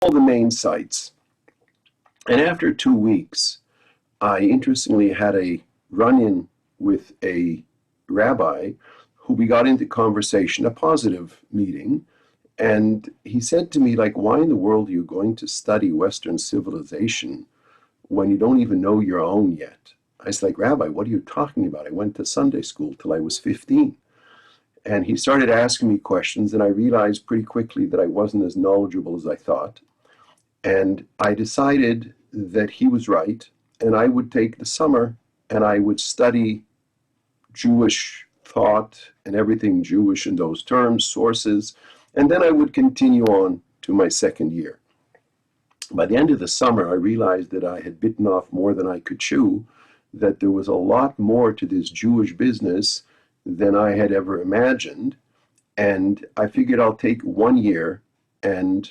all the main sites. And after 2 weeks, I interestingly had a run-in with a rabbi who we got into conversation, a positive meeting. And he said to me, like, why in the world are you going to study Western civilization when you don't even know your own yet? I was like, Rabbi, what are you talking about? I went to Sunday school till I was 15. And he started asking me questions, and I realized pretty quickly that I wasn't as knowledgeable as I thought. And I decided that he was right, and I would take the summer and I would study Jewish thought and everything Jewish in those terms, sources, and then I would continue on to my second year. By the end of the summer, I realized that I had bitten off more than I could chew, that there was a lot more to this Jewish business than I had ever imagined, and I figured I'll take 1 year and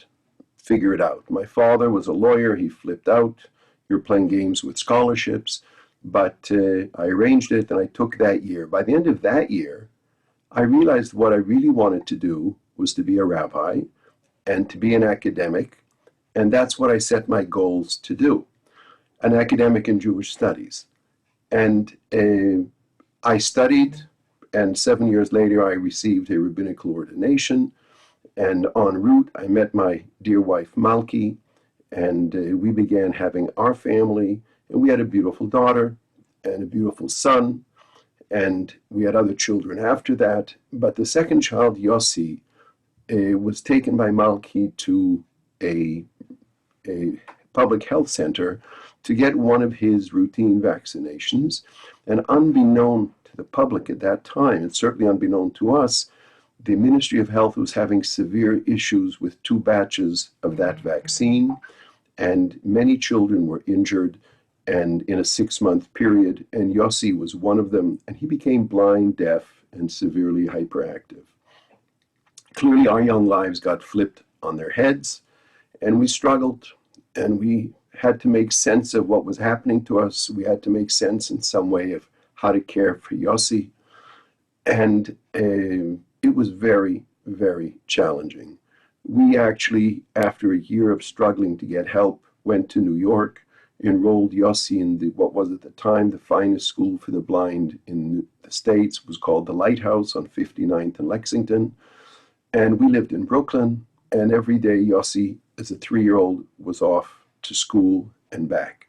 figure it out. My father was a lawyer. He flipped out. You're playing games with scholarships. But I arranged it, and I took that year. By the end of that year, I realized what I really wanted to do was to be a rabbi and to be an academic. And that's what I set my goals to do, an academic in Jewish studies. And I studied, and 7 years later, I received a rabbinical ordination. And en route, I met my dear wife, Malki, and we began having our family. And we had a beautiful daughter and a beautiful son. And we had other children after that. But the second child, Yossi, was taken by Malki to a public health center to get one of his routine vaccinations. And unbeknown to the public at that time, and certainly unbeknown to us, the Ministry of Health was having severe issues with 2 batches of that vaccine, and many children were injured, and in a 6-month period, and Yossi was one of them, and he became blind, deaf, and severely hyperactive. Clearly, our young lives got flipped on their heads, and we struggled, and we had to make sense of what was happening to us. We had to make sense in some way of how to care for Yossi, and it was very, very challenging. We actually, after a year of struggling to get help, went to New York, enrolled Yossi in what was at the time the finest school for the blind in the States. It was called the Lighthouse on 59th and Lexington. And we lived in Brooklyn, and every day Yossi, as a 3-year-old, was off to school and back.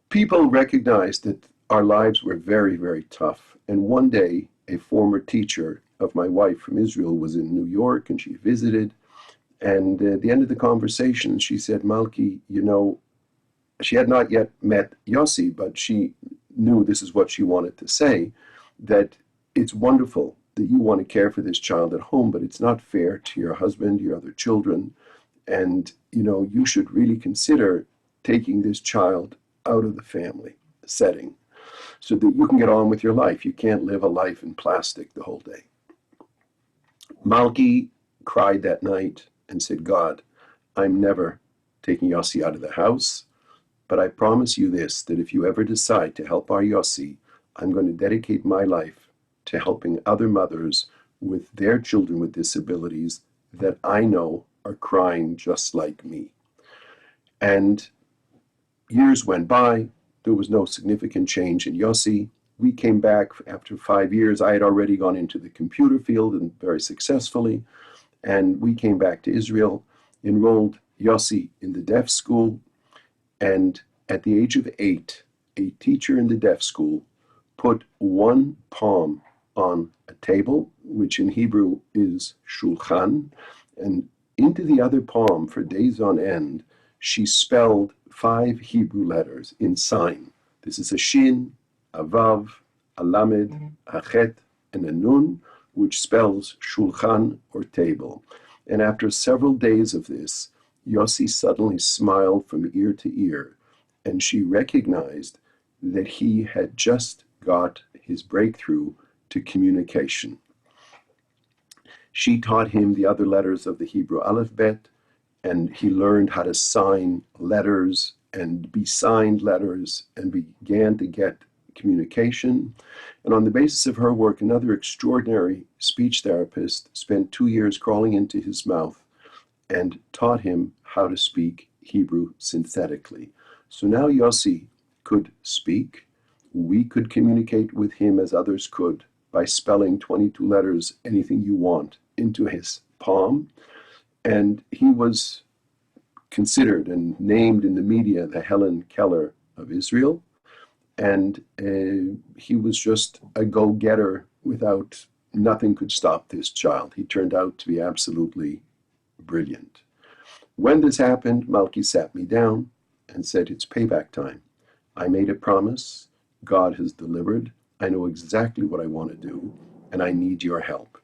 People recognized that our lives were very, very tough. And one day, a former teacher of my wife from Israel was in New York, and she visited. And at the end of the conversation, she said, Malki, you know, she had not yet met Yossi, but she knew this is what she wanted to say, that it's wonderful that you want to care for this child at home, but it's not fair to your husband, your other children. And, you know, you should really consider taking this child out of the family setting so that you can get on with your life. You can't live a life in plastic the whole day. Malki cried that night and said, God, I'm never taking Yossi out of the house, but I promise you this, that if you ever decide to help our Yossi, I'm going to dedicate my life to helping other mothers with their children with disabilities that I know are crying just like me. And years went by. There was no significant change in Yossi. We came back after 5 years. I had already gone into the computer field and very successfully. And we came back to Israel, enrolled Yossi in the deaf school. And at the age of 8, a teacher in the deaf school put one palm on a table, which in Hebrew is shulchan, and into the other palm for days on end, she spelled 5 Hebrew letters in sign. This is a shin, a vav, a lamed, a chet, and a nun, which spells shulchan, or table. And after several days of this, Yossi suddenly smiled from ear to ear, and she recognized that he had just got his breakthrough to communication. She taught him the other letters of the Hebrew alphabet, and he learned how to sign letters and be signed letters and began to get communication. And on the basis of her work, another extraordinary speech therapist spent 2 years crawling into his mouth and taught him how to speak Hebrew synthetically. So now Yossi could speak. We could communicate with him as others could by spelling 22 letters, anything you want, into his palm. And he was considered and named in the media the Helen Keller of Israel. And he was just a go-getter without, nothing could stop this child. He turned out to be absolutely brilliant. When this happened, Malki sat me down and said, it's payback time. I made a promise. God has delivered. I know exactly what I want to do, and I need your help.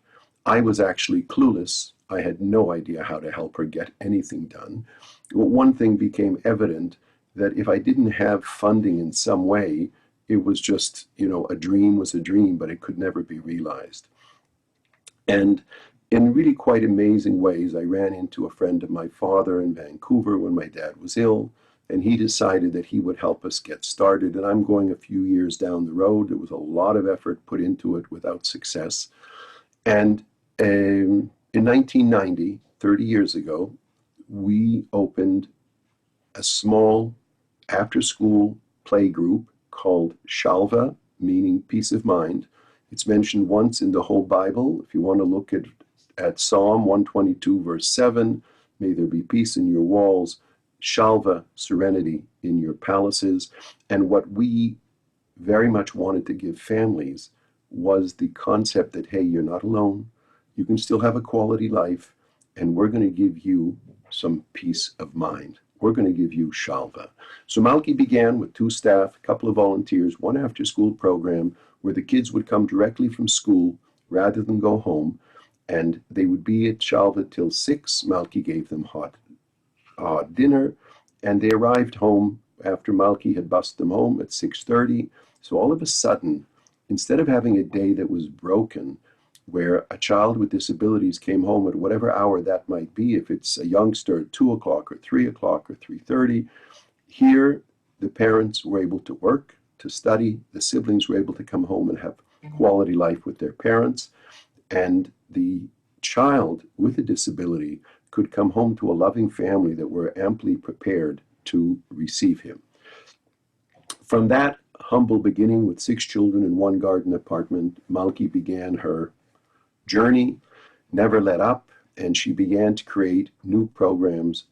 I was actually clueless. I had no idea how to help her get anything done. But one thing became evident, that if I didn't have funding in some way, it was just, a dream was a dream, but it could never be realized. And in really quite amazing ways, I ran into a friend of my father in Vancouver when my dad was ill, and he decided that he would help us get started. And I'm going a few years down the road. There was a lot of effort put into it without success. And in 1990, 30 years ago, we opened a small after-school play group called Shalva, meaning peace of mind. It's mentioned once in the whole Bible. If you want to look at Psalm 122, verse 7, may there be peace in your walls, Shalva, serenity in your palaces. And what we very much wanted to give families was the concept that, hey, you're not alone. You can still have a quality life, and we're going to give you some peace of mind. We're going to give you Shalva. So Malki began with 2 staff, a couple of volunteers, one after-school program where the kids would come directly from school rather than go home, and they would be at Shalva till 6. Malki gave them hot dinner, and they arrived home after Malki had bussed them home at 6:30. So all of a sudden, instead of having a day that was broken, where a child with disabilities came home at whatever hour that might be, if it's a youngster at 2 o'clock or 3 o'clock or 3:30, here the parents were able to work, to study, the siblings were able to come home and have quality life with their parents, and the child with a disability could come home to a loving family that were amply prepared to receive him. From that humble beginning with 6 children in 1 garden apartment, Malki began her journey, never let up, and she began to create new programs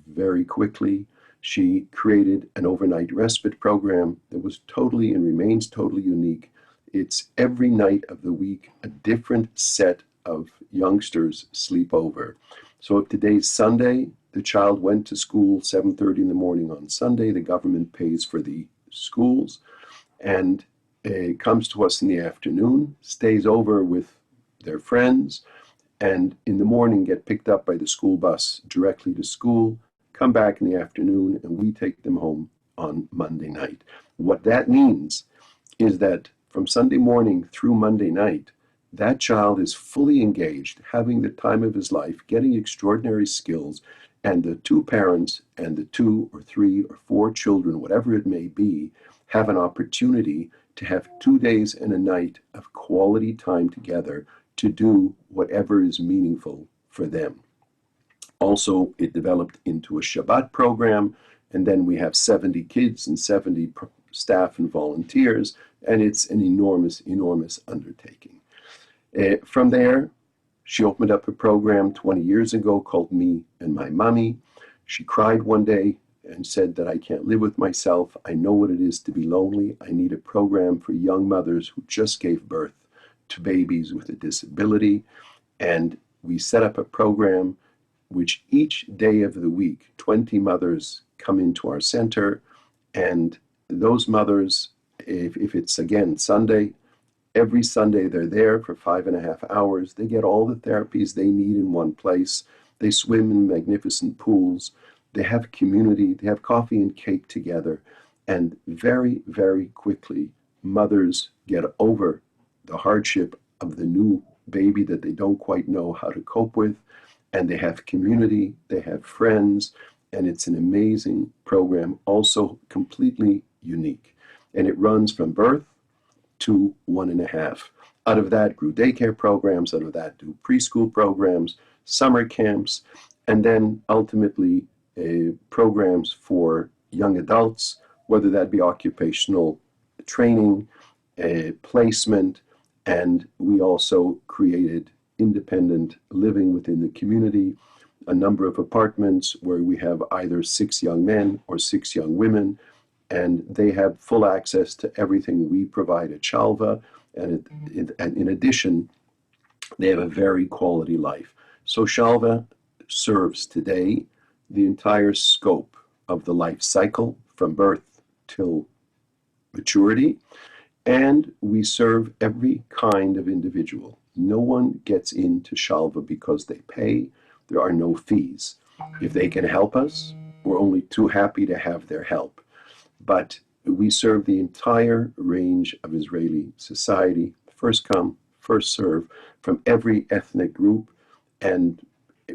very quickly. She created an overnight respite program that was totally and remains totally unique. It's every night of the week, a different set of youngsters sleep over. So if today's Sunday, the child went to school 7:30 in the morning on Sunday, the government pays for the schools, and comes to us in the afternoon, stays over with their friends, and in the morning get picked up by the school bus directly to school, come back in the afternoon, and we take them home on Monday night. What that means is that from Sunday morning through Monday night, that child is fully engaged, having the time of his life, getting extraordinary skills, and the 2 parents and the 2 or 3 or 4 children, whatever it may be, have an opportunity to have 2 days and a night of quality time together to do whatever is meaningful for them. Also, it developed into a Shabbat program, and then we have 70 kids and 70 staff and volunteers, and it's an enormous, enormous undertaking. From there, she opened up a program 20 years ago called Me and My Mommy. She cried one day and said that I can't live with myself. I know what it is to be lonely. I need a program for young mothers who just gave birth to babies with a disability. And we set up a program which each day of the week, 20 mothers come into our center. And those mothers, if it's again Sunday, every Sunday they're there for 5.5 hours. They get all the therapies they need in one place. They swim in magnificent pools. They have community. They have coffee and cake together. And very, very quickly, mothers get over the hardship of the new baby that they don't quite know how to cope with. And they have community. They have friends. And it's an amazing program, also completely unique. And it runs from birth to 1.5. Out of that grew daycare programs, out of that do preschool programs, summer camps, and then ultimately programs for young adults, whether that be occupational training, placement, and we also created independent living within the community, a number of apartments where we have either 6 young men or 6 young women, and they have full access to everything we provide at Shalva. And in addition, they have a very quality life. So Shalva serves today the entire scope of the life cycle from birth till maturity, and we serve every kind of individual. No one gets into Shalva because they pay. There are no fees. If they can help us, we're only too happy to have their help. But we serve the entire range of Israeli society, first come, first serve, from every ethnic group, and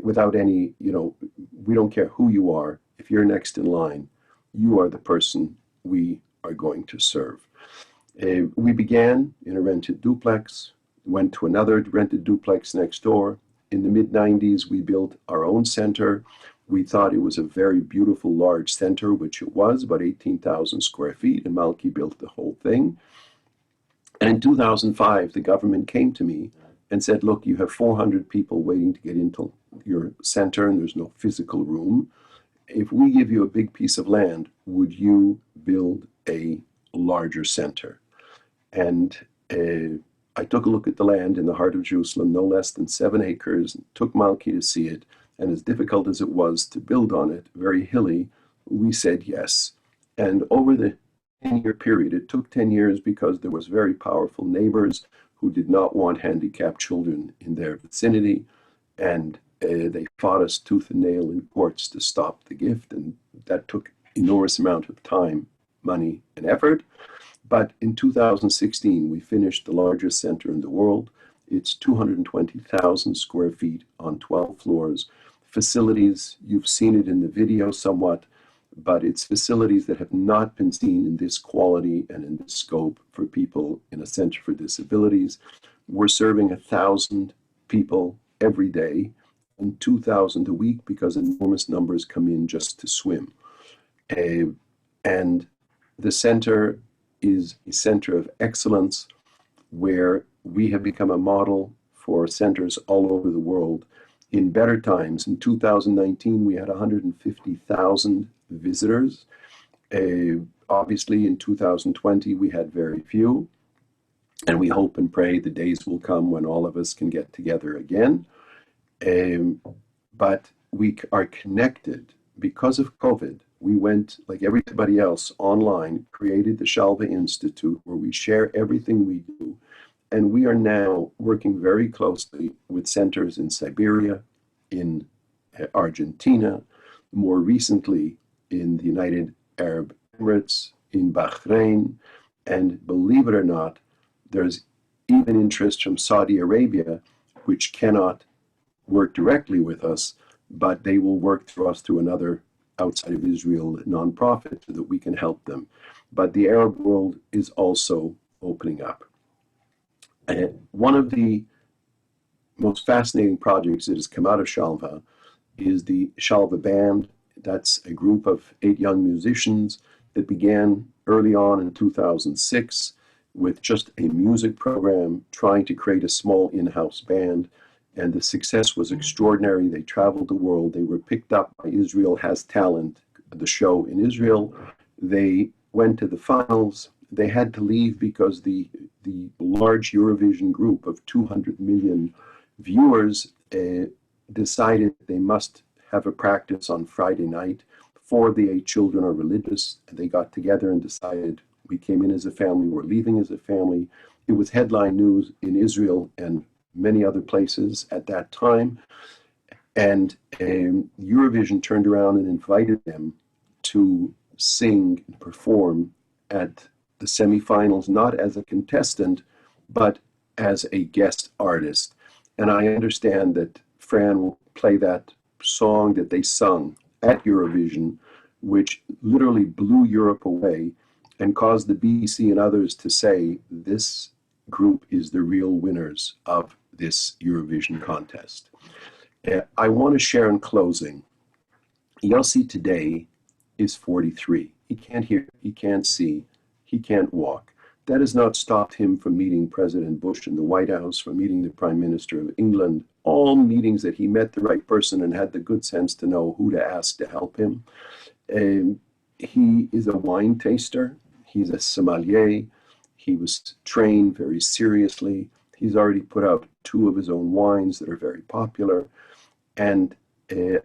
without any, we don't care who you are. If you're next in line, you are the person we are going to serve. We began in a rented duplex, went to another rented duplex next door. In the mid-90s, we built our own center. We thought it was a very beautiful, large center, which it was, about 18,000 square feet, and Malki built the whole thing. And in 2005, the government came to me and said, look, you have 400 people waiting to get into your center, and there's no physical room. If we give you a big piece of land, would you build a larger center? And I took a look at the land in the heart of Jerusalem, no less than 7 acres, and took Malki to see it. And as difficult as it was to build on it, very hilly, we said yes. And over the 10-year period, it took 10 years because there was very powerful neighbors who did not want handicapped children in their vicinity. And they fought us tooth and nail in courts to stop the gift. And that took enormous amount of time, money, and effort. But in 2016, we finished the largest center in the world. It's 220,000 square feet on 12 floors. Facilities, you've seen it in the video somewhat, but it's facilities that have not been seen in this quality and in this scope for people in a center for disabilities. We're serving 1,000 people every day and 2,000 a week because enormous numbers come in just to swim. And the center is a center of excellence where we have become a model for centers all over the world. In better times, in 2019, we had 150,000 visitors. Obviously, in 2020, we had very few. And we hope and pray the days will come when all of us can get together again. But we are connected. Because of COVID, we went, like everybody else, online, created the Shalva Institute, where we share everything we do. And we are now working very closely with centers in Siberia, in Argentina, more recently in the United Arab Emirates, in Bahrain, and believe it or not, there's even interest from Saudi Arabia, which cannot work directly with us, but they will work through us through another outside of Israel nonprofit so that we can help them. But the Arab world is also opening up. One of the most fascinating projects that has come out of Shalva is the Shalva Band. That's a group of 8 young musicians that began early on in 2006 with just a music program trying to create a small in-house band. And the success was extraordinary. They traveled the world. They were picked up by Israel Has Talent, the show in Israel. They went to the finals. They had to leave because the large Eurovision group of 200 million viewers decided they must have a practice on Friday night. 4 of the 8 children are religious, and they got together and decided we came in as a family, we're leaving as a family. It was headline news in Israel and many other places at that time. And Eurovision turned around and invited them to sing and perform at the semifinals, not as a contestant, but as a guest artist. And I understand that Fran will play that song that they sung at Eurovision, which literally blew Europe away and caused the BBC and others to say, this group is the real winners of this Eurovision contest. I want to share in closing. Yossi today is 43. He can't hear, he can't see, he can't walk. That has not stopped him from meeting President Bush in the White House, from meeting the Prime Minister of England, all meetings that he met the right person and had the good sense to know who to ask to help him. He is a wine taster. He's a sommelier. He was trained very seriously. He's already put out two of his own wines that are very popular. And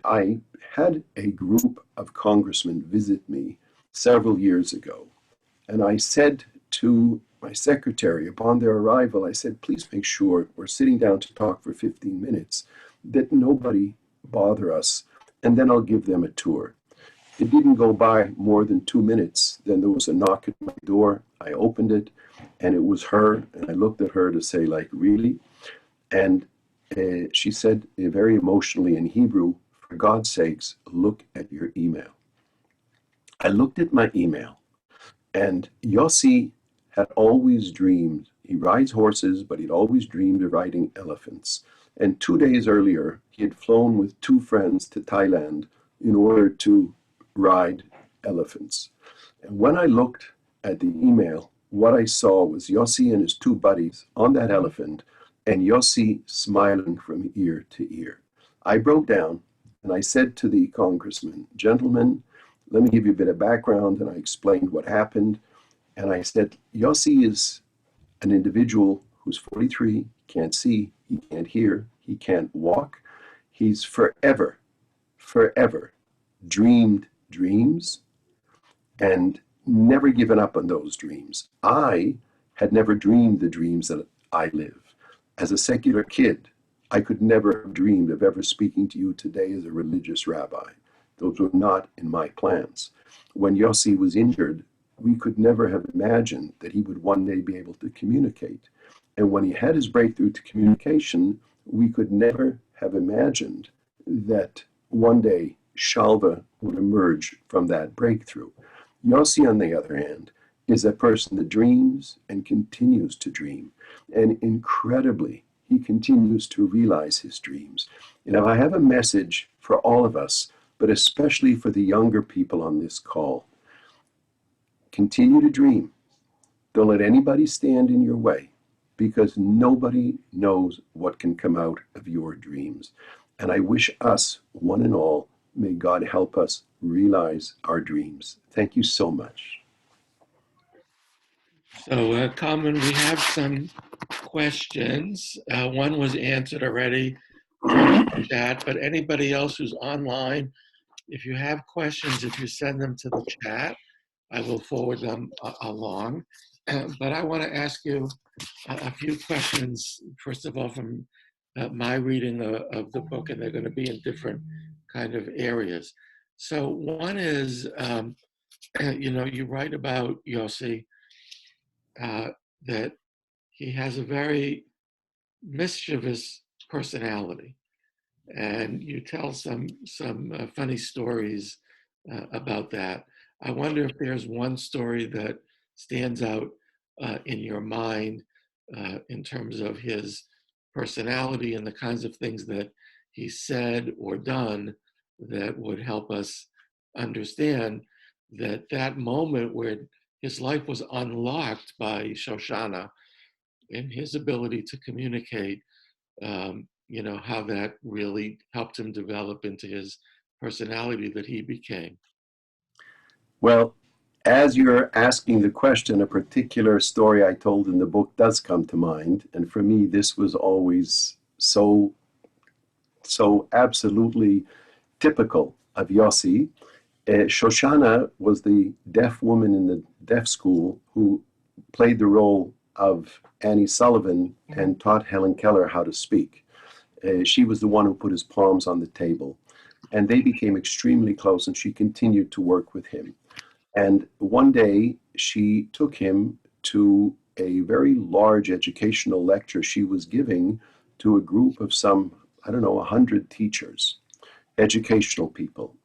I had a group of congressmen visit me several years ago. And I said to my secretary upon their arrival, I said, please make sure we're sitting down to talk for 15 minutes, that nobody bother us, and then I'll give them a tour. It didn't go by more than 2 minutes. Then there was a knock at my door. I opened it, and it was her. And I looked at her to say, like, really? And she said very emotionally in Hebrew, for God's sakes, look at your email. I looked at my email, and Yossi had always dreamed. He rides horses, but he'd always dreamed of riding elephants. And 2 days earlier, he had flown with two friends to Thailand in order to ride elephants. And when I looked at the email, what I saw was Yossi and his two buddies on that elephant, and Yossi smiling from ear to ear. I broke down and I said to the congressman, gentlemen, let me give you a bit of background. And I explained what happened. And I said, Yossi is an individual who's 43, can't see, he can't hear, he can't walk. He's forever dreamed dreams and never given up on those dreams. I had never dreamed the dreams that I live. As a secular kid, I could never have dreamed of ever speaking to you today as a religious rabbi. Those were not in my plans. When Yossi was injured, we could never have imagined that he would one day be able to communicate. And when he had his breakthrough to communication, we could never have imagined that one day Shalva would emerge from that breakthrough. Yossi, on the other hand, is a person that dreams and continues to dream. And incredibly, he continues to realize his dreams. You know, I have a message for all of us, but especially for the younger people on this call. Continue to dream. Don't let anybody stand in your way, because nobody knows what can come out of your dreams. And I wish us, one and all, may God help us realize our dreams. Thank you so much. So, Kalman, we have some questions. One was answered already from the chat, but anybody else who's online, if you have questions, if you send them to the chat, I will forward them along. But I want to ask you a few questions, first of all, from my reading of the book, and they're going to be in different kind of areas. So one is, you write about Yossi, that he has a very mischievous personality, and you tell some funny stories about that. I wonder if there's one story that stands out in your mind in terms of his personality and the kinds of things that he said or done that would help us understand that that moment where his life was unlocked by Shoshana and his ability to communicate, how that really helped him develop into his personality that he became. Well, as you're asking the question, a particular story I told in the book does come to mind. And for me, this was always so absolutely typical of Yossi. Shoshana was the deaf woman in the deaf school who played the role of Annie Sullivan and taught Helen Keller how to speak. She was the one who put his palms on the table. And they became extremely close, and she continued to work with him. And one day, she took him to a very large educational lecture she was giving to a group of some, 100 teachers, educational people.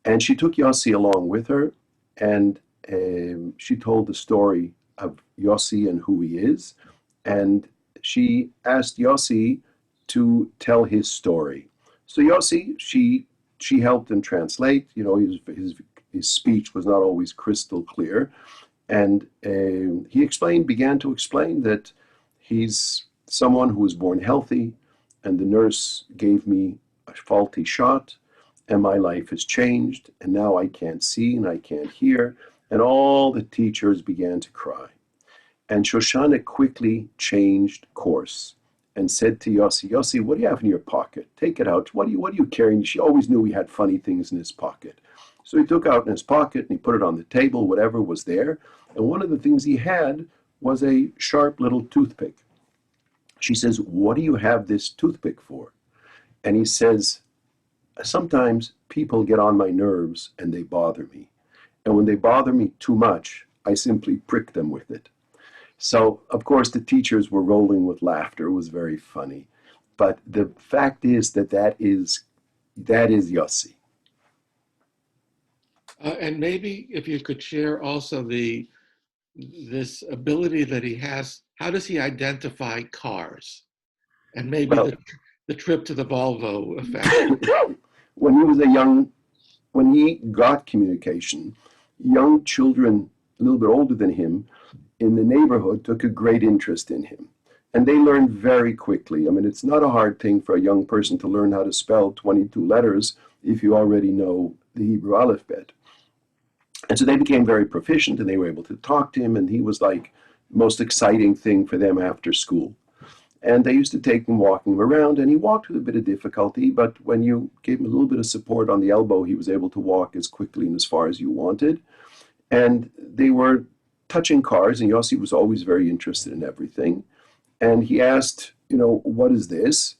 And she took Yossi along with her, and she told the story of Yossi and who he is. And she asked Yossi to tell his story. So Yossi, she helped him translate. His speech was not always crystal clear, and he began to explain that he's someone who was born healthy, and the nurse gave me a faulty shot, and my life has changed, and now I can't see and I can't hear, and all the teachers began to cry. And Shoshana quickly changed course and said to Yossi, Yossi, what do you have in your pocket? Take it out. What are you carrying? She always knew he had funny things in his pocket. So he took out in his pocket and he put it on the table, whatever was there. And one of the things he had was a sharp little toothpick. She says, what do you have this toothpick for? And he says, sometimes people get on my nerves and they bother me. And when they bother me too much, I simply prick them with it. So, of course, the teachers were rolling with laughter. It was very funny. But the fact is that is Yossi. And maybe if you could share also this ability that he has. How does he identify cars? And maybe Well, the trip to the Volvo effect. when he was when he got communication, young children a little bit older than him in the neighborhood took a great interest in him. And they learned very quickly. I mean, it's not a hard thing for a young person to learn how to spell 22 letters if you already know the Hebrew alphabet. And so they became very proficient and they were able to talk to him, and he was like the most exciting thing for them after school. And they used to take him walking him around, and he walked with a bit of difficulty, but when you gave him a little bit of support on the elbow, he was able to walk as quickly and as far as you wanted. And they were touching cars, and Yossi was always very interested in everything. And he asked, what is this?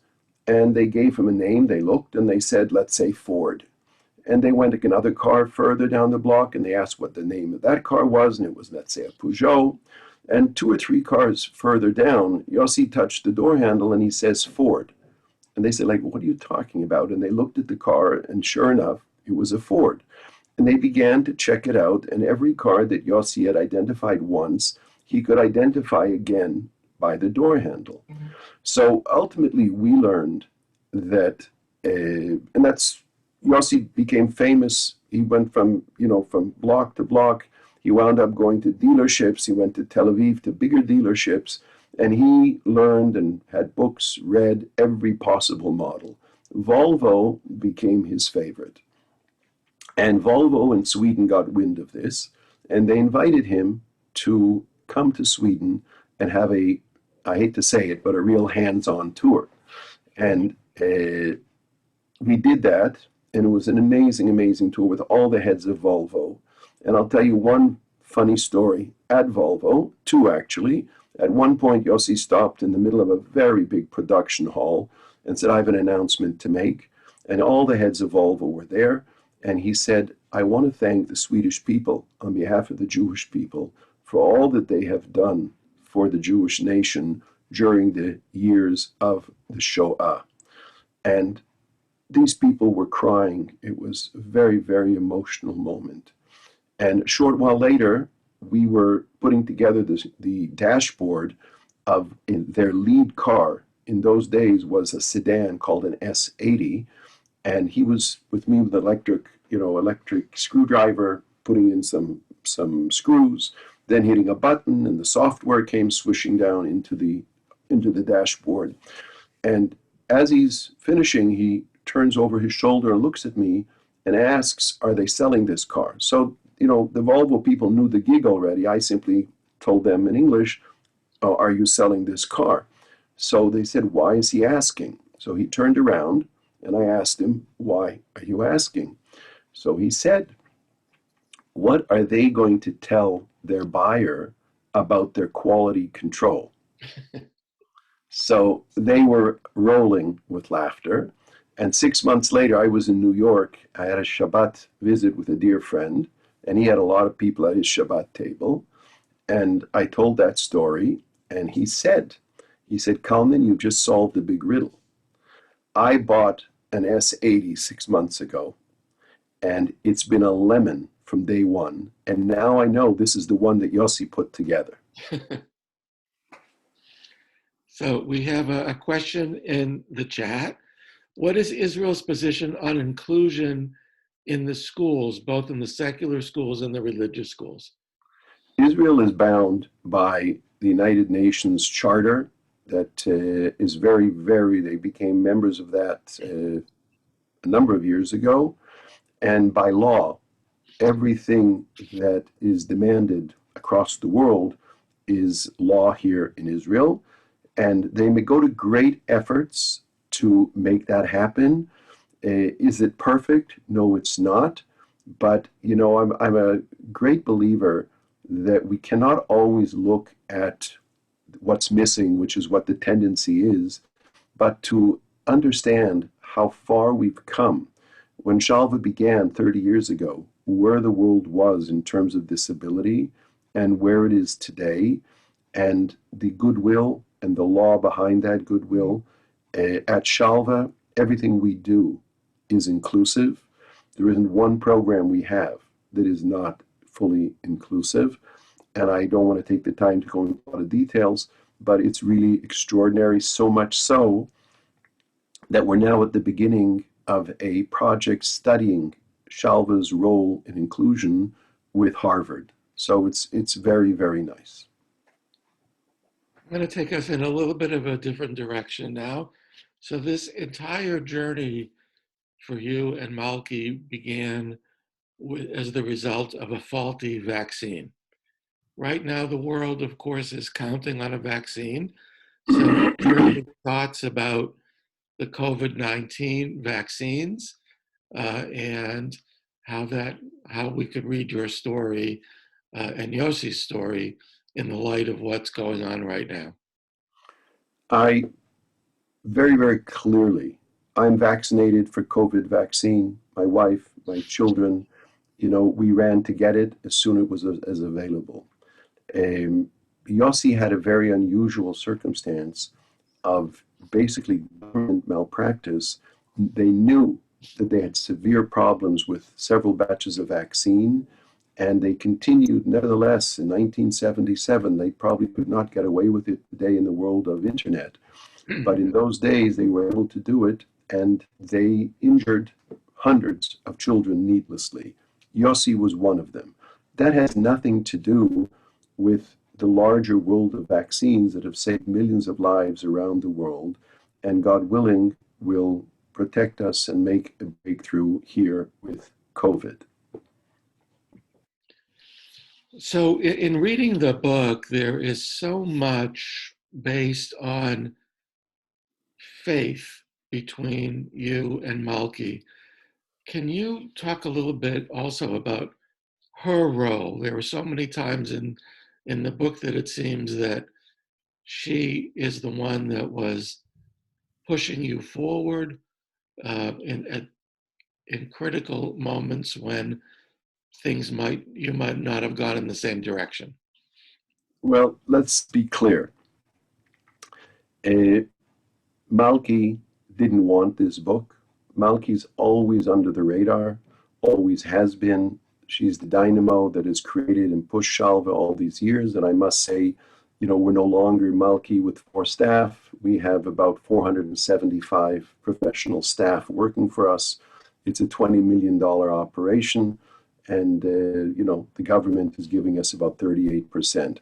And they gave him a name. They looked and they said, let's say Ford. And they went to another car further down the block and they asked what the name of that car was. And it was, let's say, a Peugeot. And two or three cars further down, Yossi touched the door handle and he says, Ford. And they said, like, what are you talking about? And they looked at the car, and sure enough, it was a Ford. And they began to check it out. And every car that Yossi had identified once, he could identify again by the door handle. So ultimately, we learned that, and that's Yossi became famous. He went from block to block. He wound up going to dealerships. He went to Tel Aviv to bigger dealerships, and he learned and had books, read every possible model. Volvo became his favorite. And Volvo in Sweden got wind of this, and they invited him to come to Sweden and have I hate to say it, but a real hands-on tour. And we did that, and it was an amazing, amazing tour with all the heads of Volvo. And I'll tell you one funny story at Volvo, two actually. At one point, Yossi stopped in the middle of a very big production hall and said, I have an announcement to make. And all the heads of Volvo were there. And he said, I want to thank the Swedish people on behalf of the Jewish people for all that they have done for the Jewish nation during the years of the Shoah. And these people were crying. It was a very, very emotional moment. And a short while later, we were putting together the dashboard of their lead car. In those days was a sedan called an S80. And he was with me with electric screwdriver, putting in some screws, then hitting a button, and the software came swishing down into the dashboard. And as he's finishing, he turns over his shoulder and looks at me and asks, are they selling this car? So, the Volvo people knew the gig already. I simply told them in English, oh, are you selling this car? So they said, why is he asking? So he turned around and I asked him, why are you asking? So he said, what are they going to tell their buyer about their quality control? So they were rolling with laughter. And 6 months later, I was in New York. I had a Shabbat visit with a dear friend, and he had a lot of people at his Shabbat table. And I told that story, and he said, Kalman, you just solved a big riddle. I bought an S80 6 months ago, and it's been a lemon from day one. And now I know this is the one that Yossi put together. So we have a question in the chat. What is Israel's position on inclusion in the schools, both in the secular schools and the religious schools? Israel is bound by the United Nations Charter that is they became members of that a number of years ago. And by law, everything that is demanded across the world is law here in Israel. And they may go to great efforts to make that happen. Is it perfect? No, it's not. But, I'm a great believer that we cannot always look at what's missing, which is what the tendency is, but to understand how far we've come. When Shalva began 30 years ago, where the world was in terms of disability and where it is today, and the goodwill and the law behind that goodwill. At Shalva, everything we do is inclusive. There isn't one program we have that is not fully inclusive. And I don't want to take the time to go into a lot of details, but it's really extraordinary, so much so that we're now at the beginning of a project studying Shalva's role in inclusion with Harvard. So it's very, very nice. I'm going to take us in a little bit of a different direction now. So this entire journey for you and Malki began as the result of a faulty vaccine. Right now, the world, of course, is counting on a vaccine. So your thoughts about the COVID-19 vaccines and how we could read your story and Yossi's story in the light of what's going on right now. I very, very clearly, I'm vaccinated for COVID vaccine. My wife, my children, we ran to get it as soon as it was as available. Yossi had a very unusual circumstance of basically government malpractice. They knew that they had severe problems with several batches of vaccine, and they continued. Nevertheless, in 1977, they probably could not get away with it today in the world of internet. But in those days, they were able to do it, and they injured hundreds of children needlessly. Yossi was one of them. That has nothing to do with the larger world of vaccines that have saved millions of lives around the world, and God willing, will protect us and make a breakthrough here with COVID. So, in reading the book, there is so much based on faith between you and Malki. Can you talk a little bit also about her role? There were so many times in the book that it seems that she is the one that was pushing you forward in critical moments when you might not have gone in the same direction. Well, let's be clear. Uh, Malki didn't want this book. Malki's always under the radar, always has been. She's the dynamo that has created and pushed Shalva all these years. And I must say, we're no longer Malki with 4 staff. We have about 475 professional staff working for us. It's a $20 million operation. And, the government is giving us about 38%.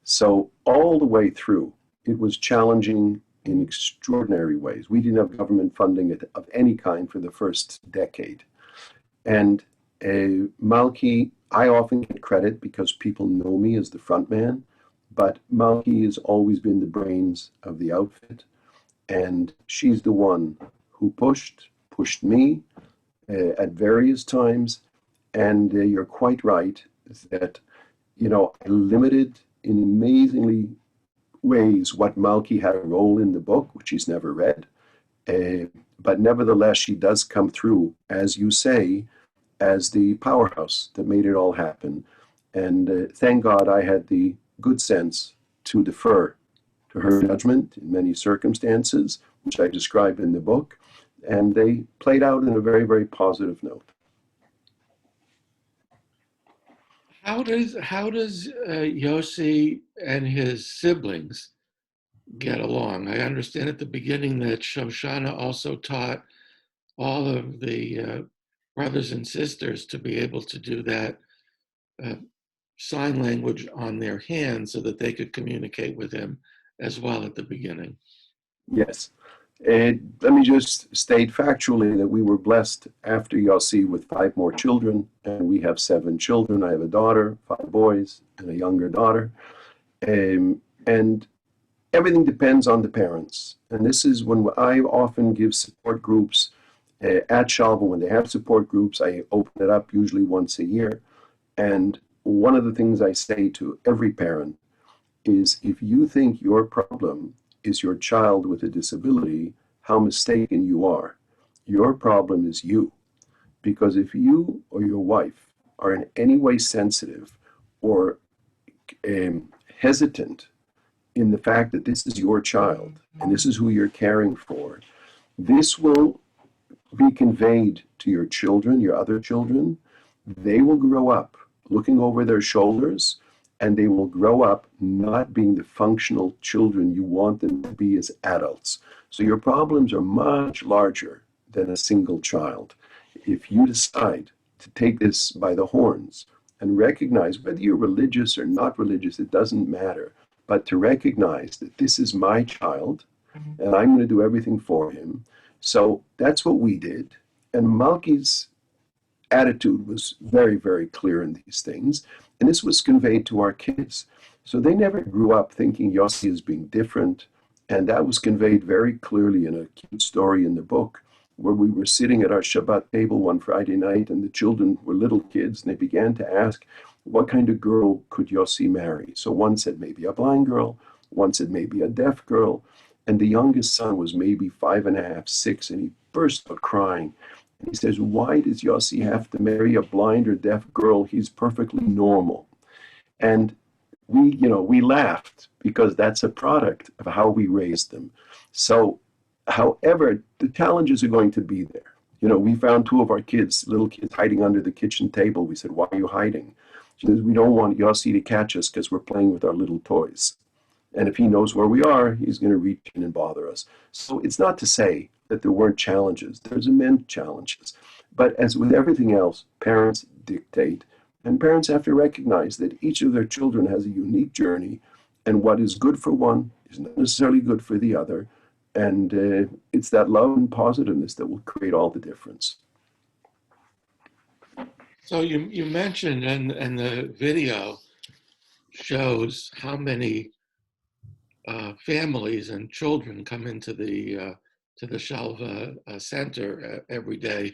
So all the way through, it was challenging in extraordinary ways. We didn't have government funding of any kind for the first decade. And Malki, I often get credit because people know me as the front man, but Malki has always been the brains of the outfit. And she's the one who pushed me at various times. And you're quite right that, I limited in amazingly ways what Malki had a role in the book, which he's never read. But nevertheless, she does come through, as you say, as the powerhouse that made it all happen. And thank God I had the good sense to defer to her judgment in many circumstances, which I describe in the book. And they played out in a very, very positive note. How does Yossi and his siblings get along? I understand at the beginning that Shoshana also taught all of the brothers and sisters to be able to do that uh, sign language on their hands so that they could communicate with him as well at the beginning. Yes. And let me just state factually that we were blessed after Yossi with five more children, and we have seven children. I have a daughter, five boys, and a younger daughter. And everything depends on the parents. And this is when I often give support groups at Shalva. When they have support groups, I open it up usually once a year. And one of the things I say to every parent is if you think your problem is your child with a disability, how mistaken you are. Your problem is you. Because if you or your wife are in any way sensitive or hesitant in the fact that this is your child and this is who you're caring for, this will be conveyed to your children, your other children. They will grow up looking over their shoulders, and they will grow up not being the functional children you want them to be as adults. So your problems are much larger than a single child. If you decide to take this by the horns and recognize whether you're religious or not religious, it doesn't matter, but to recognize that this is my child and I'm going to do everything for him. So that's what we did. And Malki's attitude was very, very clear in these things. And this was conveyed to our kids. So they never grew up thinking Yossi is being different. And that was conveyed very clearly in a cute story in the book where we were sitting at our Shabbat table one Friday night and the children were little kids and they began to ask, what kind of girl could Yossi marry? So one said maybe a blind girl, one said maybe a deaf girl. And the youngest son was maybe 5.5, 6, and he burst out crying. And he says, why does Yossi have to marry a blind or deaf girl? He's perfectly normal. And we laughed because that's a product of how we raised them. So, however, the challenges are going to be there. We found two of our kids, little kids, hiding under the kitchen table. We said, why are you hiding? She says, we don't want Yossi to catch us because we're playing with our little toys. And if he knows where we are, he's going to reach in and bother us. So it's not to say that there weren't challenges. There's immense challenges. But as with everything else, parents dictate. And parents have to recognize that each of their children has a unique journey. And what is good for one is not necessarily good for the other. And it's that love and positiveness that will create all the difference. So you mentioned, and the video shows how many families and children come into the Shalva Center every day.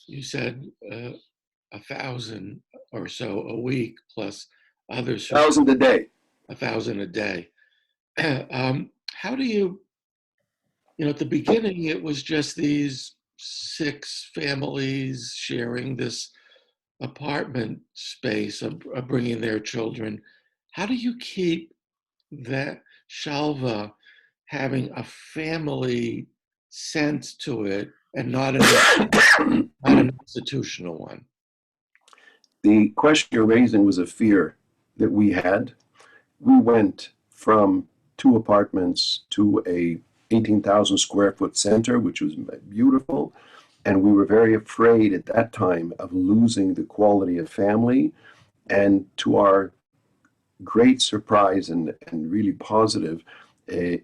You said 1,000 or so a week, plus others who 1,000 a day. 1,000 a day. How do at the beginning it was just these 6 families sharing this apartment space of bringing their children. How do you keep that Shalva having a family sense to it and not an institutional one? The question you're raising was a fear that we had. We went from 2 apartments to a 18,000 square foot center, which was beautiful. And we were very afraid at that time of losing the quality of family. And to our great surprise and really positive, it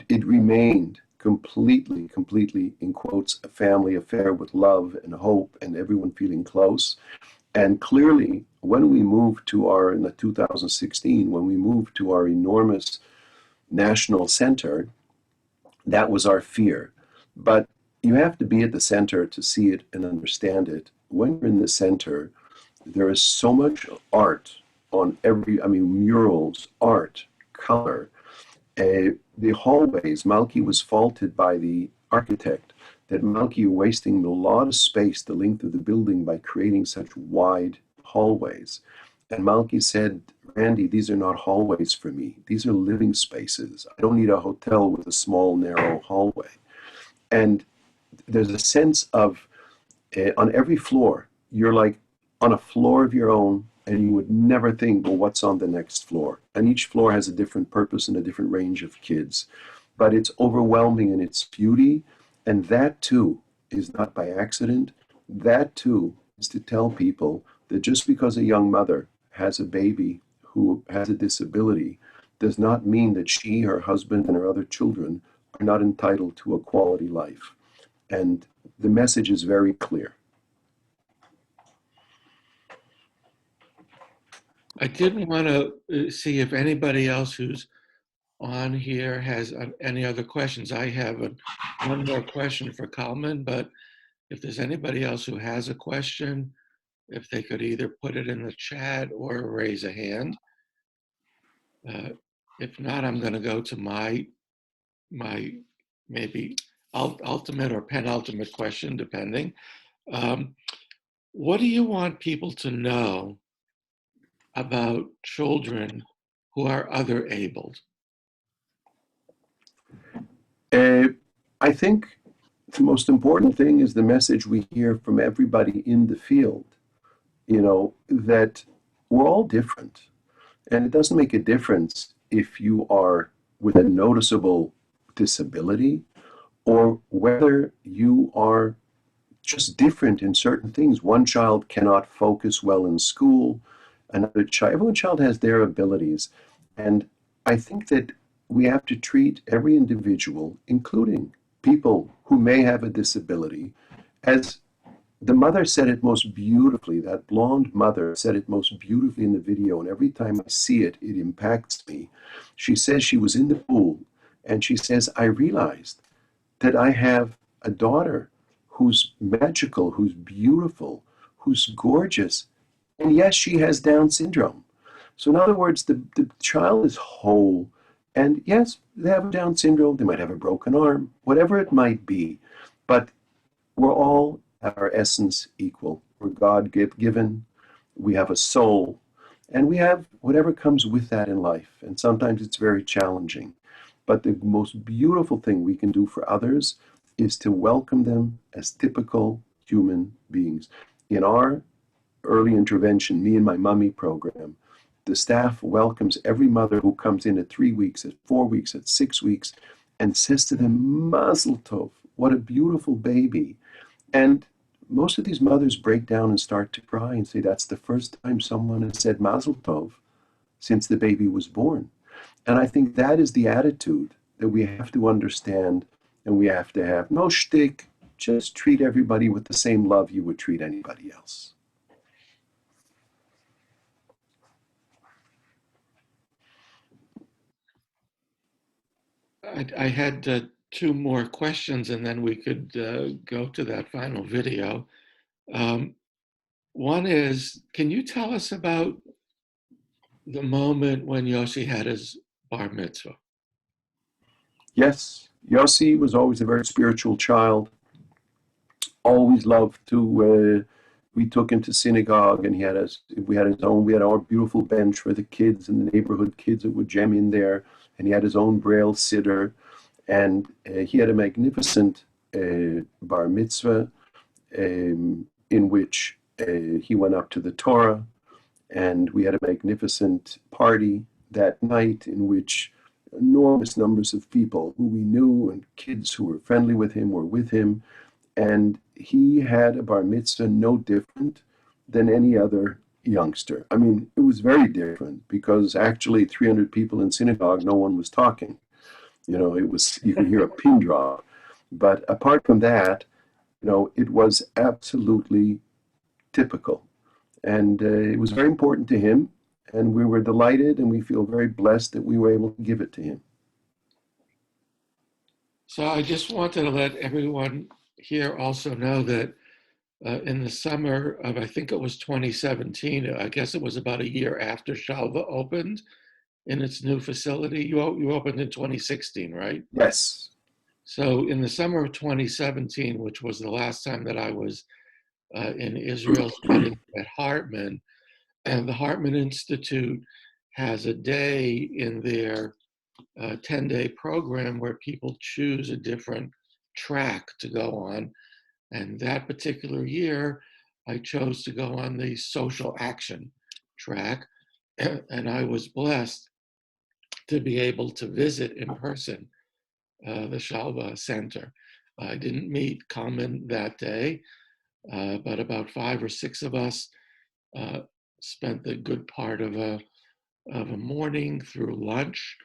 remained completely, in quotes, a family affair with love and hope and everyone feeling close. And clearly, when we moved to in the 2016, when we moved to our enormous national center, that was our fear. But you have to be at the center to see it and understand it. When you're in the center, there is so much art on murals, art, color. The hallways, Malki was faulted by the architect that Malki wasting a lot of space, the length of the building, by creating such wide hallways. And Malki said, Randy, these are not hallways for me. These are living spaces. I don't need a hotel with a small, narrow hallway. And there's a sense of, on every floor, you're like on a floor of your own, and you would never think, well, what's on the next floor? And each floor has a different purpose and a different range of kids. But it's overwhelming in its beauty. And that, too, is not by accident. That too is to tell people that just because a young mother has a baby who has a disability does not mean that she, her husband, and her other children are not entitled to a quality life. And the message is very clear. I did want to see if anybody else who's on here has any other questions. I have one more question for Kalman, but if there's anybody else who has a question, if they could either put it in the chat or raise a hand. Uh, if not, I'm going to go to my maybe ultimate or penultimate question, depending. Um, what do you want people to know about children who are other abled? Uh, I think the most important thing is the message we hear from everybody in the field, that we're all different. And it doesn't make a difference if you are with a noticeable disability or whether you are just different in certain things. One child cannot focus well in school, every child has their abilities. And I think that we have to treat every individual, including people who may have a disability, as the mother said it most beautifully. That blonde mother said it most beautifully in the video, and every time I see it, it impacts me. She says she was in the pool, and she says, I realized that I have a daughter who's magical, who's beautiful, who's gorgeous, and yes, she has Down syndrome. So, in other words, the child is whole, and yes, they have Down syndrome, they might have a broken arm, whatever it might be, but we're all at our essence equal. We're God given. We have a soul. And we have whatever comes with that in life. And sometimes it's very challenging. But the most beautiful thing we can do for others is to welcome them as typical human beings. In our early intervention, me and my mummy program, the staff welcomes every mother who comes in at 3 weeks, at 4 weeks, at 6 weeks, and says to them, Mazel Tov, what a beautiful baby. And most of these mothers break down and start to cry and say that's the first time someone has said Mazel Tov since the baby was born. And I think that is the attitude that we have to understand, and we have to have no shtick, just treat everybody with the same love you would treat anybody else. I had two more questions, and then we could go to that final video. Um, One is, can you tell us about the moment when Yoshi had his bar mitzvah? Yes, Yossi was always a very spiritual child, always loved to. We took him to synagogue, and we had our beautiful bench for the kids and the neighborhood kids that would jam in there, and he had his own braille siddur, and he had a magnificent bar mitzvah in which he went up to the Torah, and we had a magnificent party that night in which enormous numbers of people who we knew and kids who were friendly with him were with him. And he had a bar mitzvah no different than any other youngster. I mean, it was very different because actually 300 people in synagogue, no one was talking. It was, you could hear a pin drop. But apart from that, it was absolutely typical. And it was very important to him. And we were delighted and we feel very blessed that we were able to give it to him. So I just wanted to let everyone here also know that in the summer of, I think it was 2017, I guess it was about a year after Shalva opened in its new facility. You opened in 2016, right? Yes. So in the summer of 2017, which was the last time that I was in Israel studying at Hartman, and the Hartman Institute has a day in their 10-day program where people choose a different track to go on. And that particular year, I chose to go on the social action track. And I was blessed to be able to visit in person the Shalva Center. I didn't meet Kalman that day, but about 5 or 6 of us spent the good part of a morning through lunch,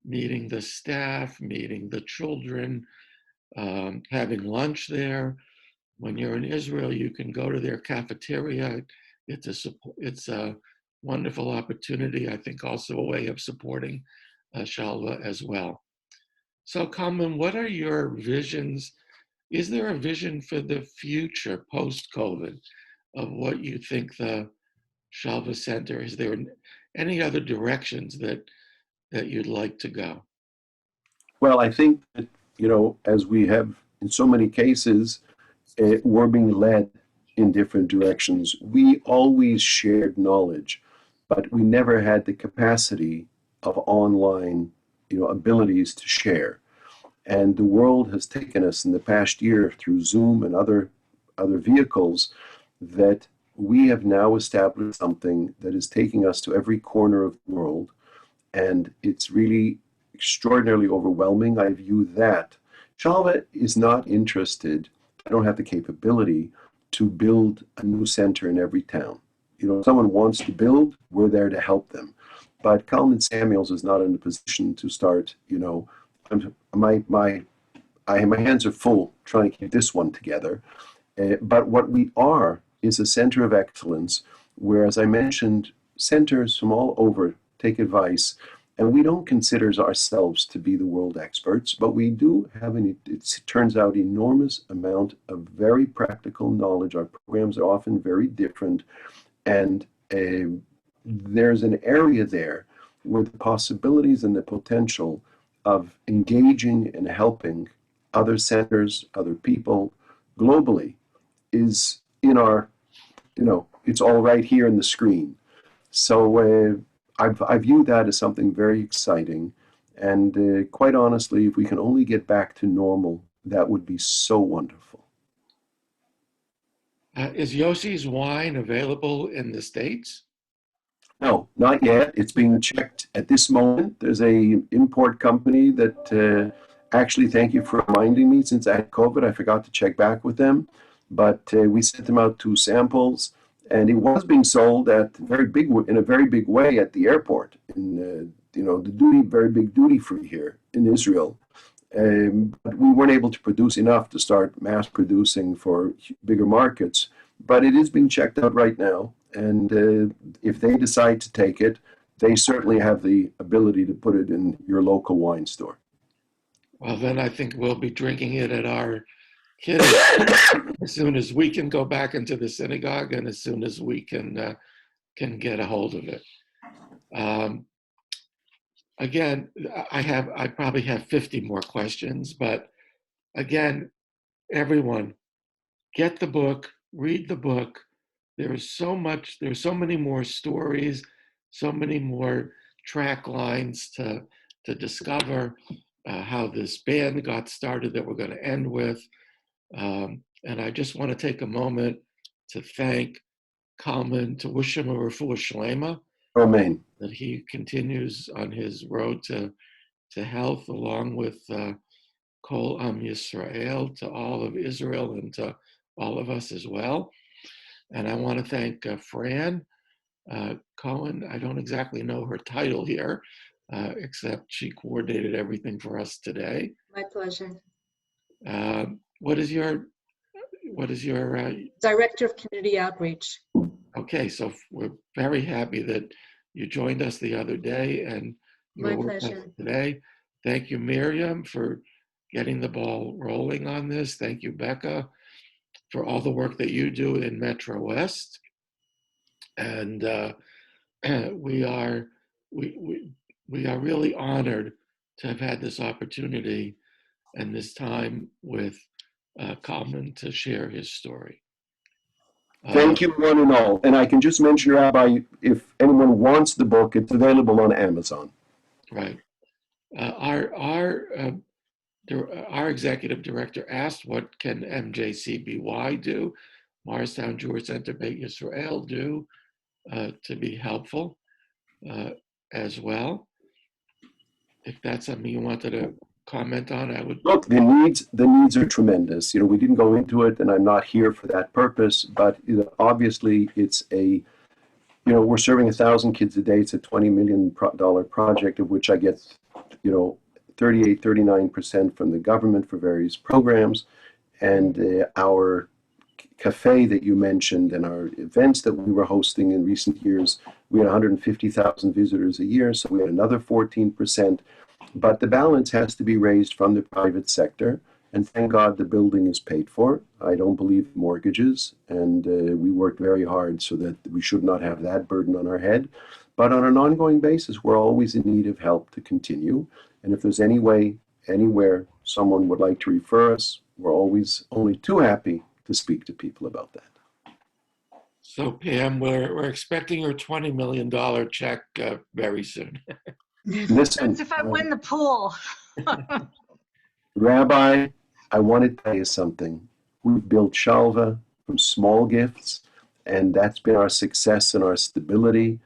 meeting the staff, meeting the children, having lunch there. When you're in Israel, you can go to their cafeteria. It's a wonderful opportunity. I think also a way of supporting Shalva as well. So, Kalman, what are your visions? Is there a vision for the future post-COVID of what you think the Shalva Center? Is there any other directions that you'd like to go? Well, I think that, as we have in so many cases, we're being led in different directions. We always shared knowledge, but we never had the capacity of online, abilities to share. And the world has taken us in the past year through Zoom and other vehicles that we have now established something that is taking us to every corner of the world. And it's really extraordinarily overwhelming. I view that. Shalva is not interested, I don't have the capability to build a new center in every town. If someone wants to build, we're there to help them. But Kalman Samuels is not in a position to start, my hands are full trying to keep this one together. But what we are is a center of excellence, where, as I mentioned, centers from all over take advice. And we don't consider ourselves to be the world experts, but we do have it turns out, enormous amount of very practical knowledge. Our programs are often very different. And there's an area there where the possibilities and the potential of engaging and helping other centers, other people globally is in our, it's all right here in the screen. So I view that as something very exciting. And quite honestly, if we can only get back to normal, that would be so wonderful. Is Yossi's wine available in the States? No, not yet. It's being checked at this moment. There's a import company that actually, thank you for reminding me. Since I had COVID, I forgot to check back with them. But we sent them out 2 samples, and it was being sold in a very big way at the airport. In the very big duty free here in Israel. But we weren't able to produce enough to start mass producing for bigger markets. But it is being checked out right now. And if they decide to take it, they certainly have the ability to put it in your local wine store. Well, then I think we'll be drinking it at our kiddush as soon as we can go back into the synagogue and as soon as we can get a hold of it. Again, I probably have 50 more questions, but again, everyone, get the book, read the book. There's so many more stories, so many more track lines to discover how this band got started that we're going to end with. And I just want to take a moment to thank Kalman, to wish him a refuah shlema, Amen. that he continues on his road to health, along with Kol Am Yisrael, to all of Israel and to all of us as well. And I want to thank Fran Cohen. I don't exactly know her title here, except she coordinated everything for us today. My pleasure. What is your Director of Community Outreach. Okay, so we're very happy that you joined us the other day and My you're with us pleasure. today. Thank you, Miriam, for getting the ball rolling on this. Thank you, Becca, for all the work that you do in Metro West. And we are really honored to have had this opportunity and this time with Kalman to share his story. Thank you, one and all. And I can just mention, Rabbi, if anyone wants the book, it's available on Amazon. Right. Our executive director asked, what can MJCBY do, Morristown Jewish Center Beit Yisrael, do to be helpful as well? If that's something you wanted to comment on? I would. Look, the needs are tremendous. We didn't go into it, and I'm not here for that purpose. But obviously, it's we're serving 1,000 kids a day. It's a $20 million project, of which I get, 38, 39% from the government for various programs, and our cafe that you mentioned and our events that we were hosting in recent years, we had 150,000 visitors a year, so we had another 14%. But the balance has to be raised from the private sector, and thank God the building is paid for. I don't believe in mortgages, and we worked very hard so that we should not have that burden on our head. But on an ongoing basis, we're always in need of help to continue. And if there's any way, anywhere, someone would like to refer us, we're always only too happy to speak to people about that. So Pam, we're expecting your $20 million check very soon. Listen, That's if I win the pool. Rabbi, I want to tell you something. We've built Shalva from small gifts, and that's been our success and our stability.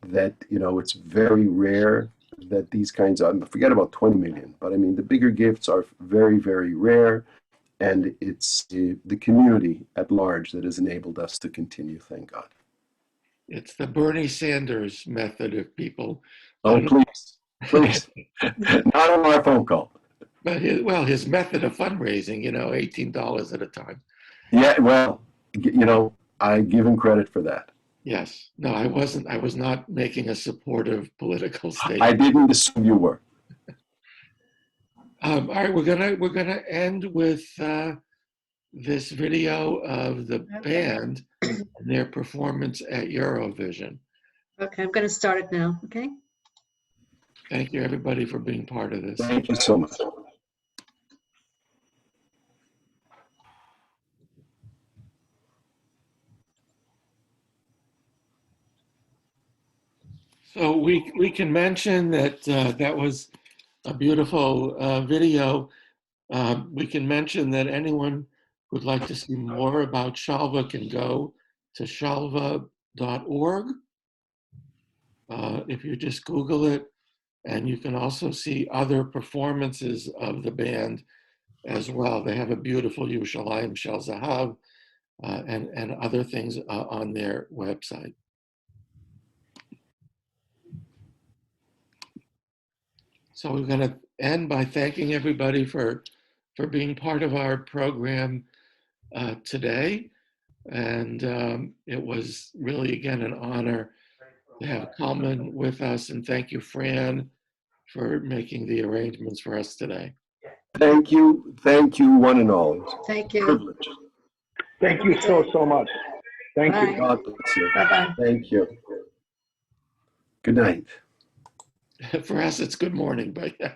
That, it's very rare that these kinds of, forget about 20 million, but I mean, the bigger gifts are very, very rare. And it's the community at large that has enabled us to continue, thank God. It's the Bernie Sanders method of people. Oh, please, not on our phone call. But his method of fundraising, $18 at a time. Yeah, well, I give him credit for that. Yes. No, I wasn't. I was not making a supportive political statement. I didn't assume you were. All right, we're gonna end with this video of the band and their performance at Eurovision. Okay, I'm going to start it now. Okay. Thank you, everybody, for being part of this. Thank you so much. So we can mention that that was a beautiful video. We can mention that anyone who'd like to see more about Shalva can go to shalva.org. If you just Google it, and you can also see other performances of the band as well. They have a beautiful Yerushalayim Shel Zahav and other things on their website. So we're going to end by thanking everybody for being part of our program today. And it was really, again, an honor to have Kalman with us. And thank you, Fran, for making the arrangements for us today. Thank you, one and all. Thank you. Privilege. Thank you so much. Thank Bye. you. God bless you. Bye-bye. Thank you. Good night. For us, it's good morning, but yeah.